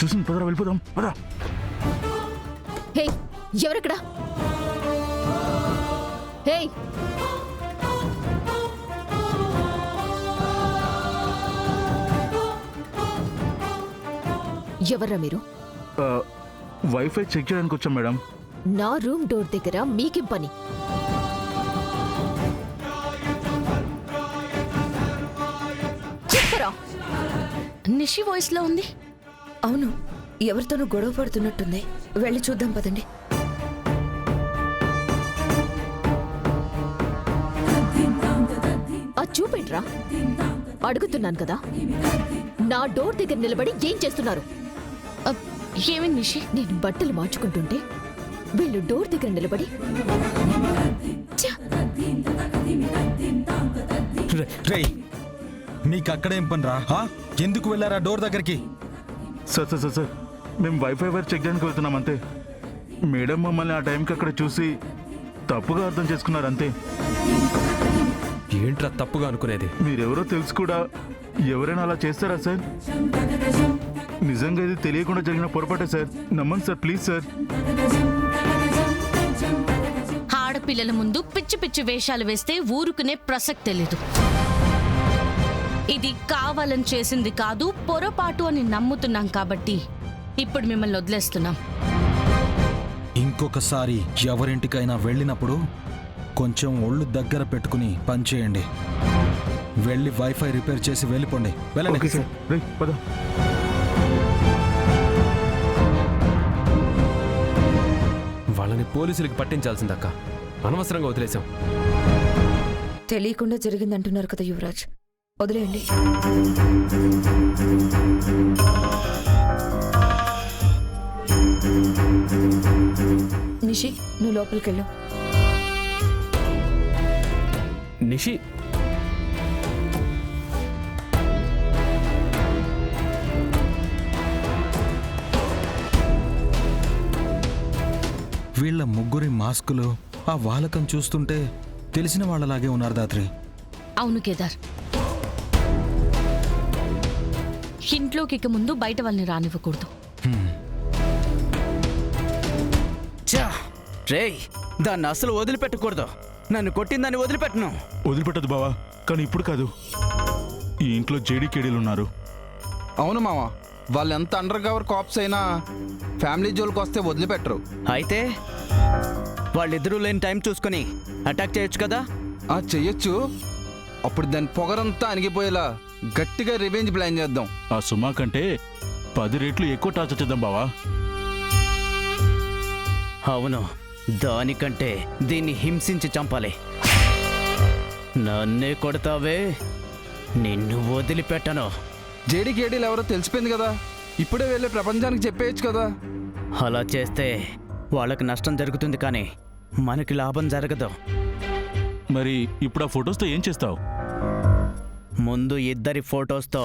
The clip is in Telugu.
చూసింది, పదరా వెళ్ళిపోదాం, పదా. హే, ఎవరక్కడ? హే, ఎవర్రా మీరు? వైఫై చెక్ చేయడానికి వచ్చాం మేడం. నా రూమ్ డోర్ దగ్గర మీకేం పని? చెప్పరా. నిషి వాయిస్ లో ఉంది. అవును, ఎవరితోనూ గొడవ పడుతున్నట్టుంది. వెళ్ళి చూద్దాం పదండి. అది చూపెట్రా. అడుగుతున్నాను కదా, నా డోర్ దగ్గర నిలబడి ఏం చేస్తున్నారు? ఏమి నిషి? నేను బట్టలు మార్చుకుంటుంటే వీళ్ళు డోర్ దగ్గర నిలబడి ఛ! రేయ్, మీకు అక్కడేం పని రా? ఎందుకు వెళ్ళారా డోర్ దగ్గరికి? సార్ సార్ సార్ సార్ మేము వైఫై వైర్ చెక్ చేయడానికి వెళ్తున్నాం అంతే. మేడం మమ్మల్ని ఆ టైంకి అక్కడ చూసి తప్పుగా అర్థం చేసుకున్నారు అంతే. ఏంట్రా తప్పుగా అనుకునేది? మీరెవరో తెలుసు కూడా ఎవరైనా అలా చేస్తారా సార్? నిజంగా ఇది తెలియకుండా జరిగిన పొరపాటే సార్. నమ్మండి సార్, ప్లీజ్ సార్. ఆడపిల్లల ముందు పిచ్చి పిచ్చి వేషాలు వేస్తే ఊరుకునే ప్రసక్తి తెలీదు. ఇది కావాలని చేసింది కాదు, పొరపాటు అని నమ్ముతున్నాం కాబట్టి ఇప్పుడు మిమ్మల్ని వదిలేస్తున్నాం. ఇంకొకసారి ఎవరింటికైనా వెళ్ళినప్పుడు కొంచెం ఒళ్ళు దగ్గర పెట్టుకుని పనిచేయండి. వెళ్ళి వైఫై రిపేర్ చేసి వెళ్ళిపోండి. వెళ్ళండి. ఓకే సార్, రేయ్ పద. వాళ్ళని పోలీసులకి పట్టించాల్సిందక్క. అనవసరంగా వదిలేశాం. తెలియకుండా జరిగిందంటున్నారు కదా యువరాజ్, వదిలేయండి. నిషి, నువ్వు లోపలికెళ్ళు. నిషి, వీళ్ళ ముగ్గురి మాస్కులు, ఆ వాలకం చూస్తుంటే తెలిసిన వాళ్ళలాగే ఉన్నారు దాత్రి. అవును కేదార్, ఇంట్లోకి ఇక ముందు బయట వాళ్ళని రానివ్వకూడదు. రేయ్, దాన్ని అసలు వదిలిపెట్టకూడదు. నన్ను కొట్టిందాన్ని వదిలిపెట్టను. వదిలిపెట్టదు బావా, కానీ ఇప్పుడు కాదు. ఈ ఇంట్లో జేడీకేడీలు ఉన్నారు. అవును మామ, వాళ్ళు ఎంత అండర్ కవర్ కాప్స్ అయినా ఫ్యామిలీ జోలికి వస్తే వదిలిపెట్టరు. అయితే వాళ్ళిద్దరూ లేని టైం చూసుకొని అటాక్ చేయొచ్చు కదా. చెయ్యొచ్చు. అప్పుడు దాని పొగరంతా అణిగిపోయేలా గట్టిగా రివెంజ్ ప్లాన్ చేద్దాం. ఆ సుమా కంటే 10 రెట్లు ఎక్కువ టార్చర్ చేద్దాం బావా. అవును, దానికంటే దీన్ని హింసించి చంపాలి. నన్నే కొడతావే, నిన్ను వదిలిపెట్టను. జేడీకేడీలు ఎవరో తెలిసిపోయింది కదా, ఇప్పుడే వెళ్ళి ప్రపంచానికి చెప్పేయచ్చు కదా. అలా చేస్తే వాళ్ళకి నష్టం జరుగుతుంది, కానీ మనకి లాభం జరగదు. మరి ఇప్పుడు ఆ ఫొటోస్తో ఏం చేస్తావు? ముందు ఇద్దరి ఫొటోస్తో